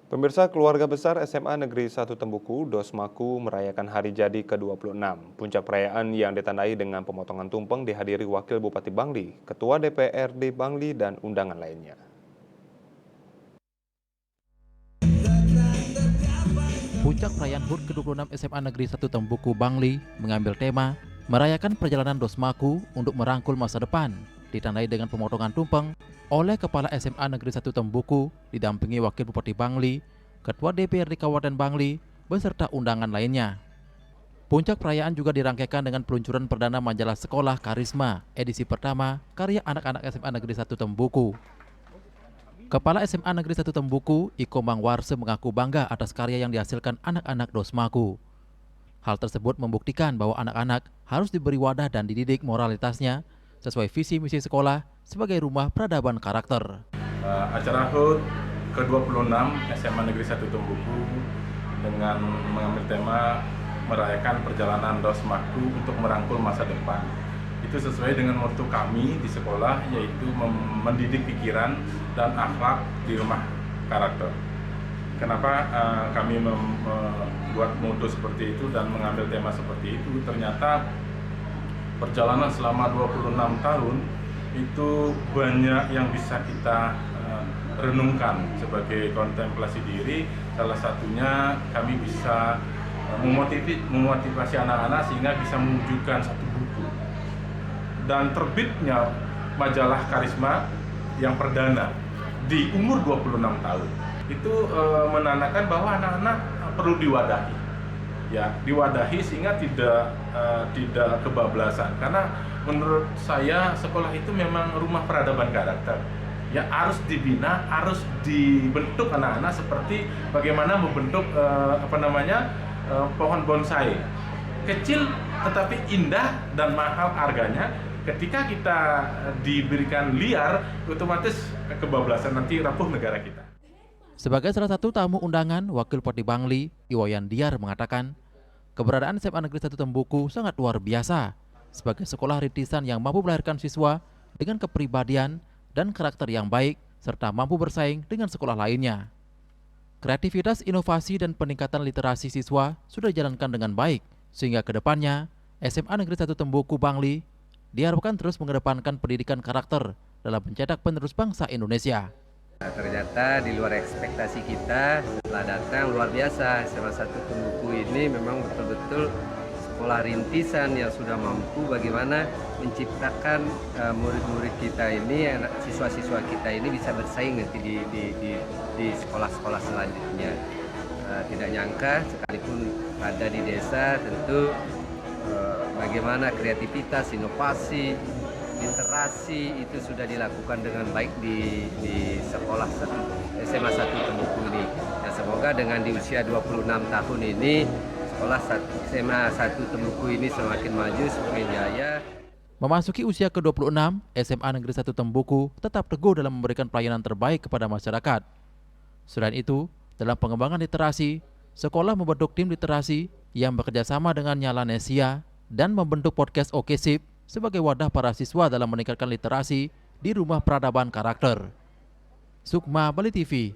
Pemirsa, keluarga besar SMA Negeri 1 Tembuku, Dosmaku merayakan hari jadi ke-26. Puncak perayaan yang ditandai dengan pemotongan tumpeng dihadiri Wakil Bupati Bangli, Ketua DPRD Bangli, dan undangan lainnya. Puncak perayaan HUT ke-26 SMA Negeri 1 Tembuku Bangli mengambil tema merayakan perjalanan Dosmaku untuk merangkul masa depan, ditandai dengan pemotongan tumpeng oleh Kepala SMA Negeri 1 Tembuku didampingi Wakil Bupati Bangli, Ketua DPRD Kabupaten Bangli, beserta undangan lainnya. Puncak perayaan juga dirangkaikan dengan peluncuran perdana majalah Sekolah Karisma edisi pertama karya anak-anak SMA Negeri 1 Tembuku. Kepala SMA Negeri 1 Tembuku, Iko Mangwarse mengaku bangga atas karya yang dihasilkan anak-anak Dosmaku. Hal tersebut membuktikan bahwa anak-anak harus diberi wadah dan dididik moralitasnya sesuai visi misi sekolah sebagai rumah peradaban karakter. Acara HUT ke-26 SMA Negeri 1 Tembuku dengan mengambil tema merayakan perjalanan Dosmaku untuk merangkul masa depan. Itu sesuai dengan motto kami di sekolah, yaitu mendidik pikiran dan akhlak di rumah karakter. Kenapa kami membuat motto seperti itu dan mengambil tema seperti itu? Ternyata perjalanan selama 26 tahun itu banyak yang bisa kita renungkan sebagai kontemplasi diri. Salah satunya kami bisa memotivasi anak-anak sehingga bisa mewujudkan satu buku. Dan terbitnya majalah Karisma yang perdana di umur 26 tahun itu menandakan bahwa anak-anak perlu diwadahi, ya diwadahi sehingga tidak kebablasan. Karena menurut saya sekolah itu memang rumah peradaban karakter, ya harus dibina, harus dibentuk anak-anak seperti bagaimana membentuk pohon bonsai kecil tetapi indah dan mahal harganya. Ketika kita diberikan liar, otomatis kebablasan, nanti rapuh negara kita. Sebagai salah satu tamu undangan, Wakil Bupati Bangli, Iwayan Diar mengatakan, keberadaan SMA Negeri 1 Tembuku sangat luar biasa sebagai sekolah rintisan yang mampu melahirkan siswa dengan kepribadian dan karakter yang baik serta mampu bersaing dengan sekolah lainnya. Kreativitas, inovasi, dan peningkatan literasi siswa sudah dijalankan dengan baik, sehingga ke depannya SMA Negeri 1 Tembuku Bangli diharapkan terus mengedepankan pendidikan karakter dalam mencetak penerus bangsa Indonesia. Nah, ternyata di luar ekspektasi kita, setelah datang luar biasa. SMA 1 Tembuku ini memang betul-betul sekolah rintisan yang sudah mampu bagaimana menciptakan murid-murid kita ini, siswa-siswa kita ini bisa bersaing nanti di sekolah-sekolah selanjutnya. Tidak nyangka sekalipun ada di desa, tentu bagaimana kreativitas, inovasi, literasi itu sudah dilakukan dengan baik di sekolah SMA 1 Tembuku ini. Dan semoga dengan di usia 26 tahun ini sekolah SMA 1 Tembuku ini semakin maju, semakin jaya. Memasuki usia ke-26, SMA Negeri 1 Tembuku tetap teguh dalam memberikan pelayanan terbaik kepada masyarakat. Selain itu, dalam pengembangan literasi, sekolah membentuk tim literasi yang bekerja sama dengan Nyalanesia dan membentuk podcast Okesip sebagai wadah para siswa dalam meningkatkan literasi di rumah peradaban karakter. Sukma, Bali TV.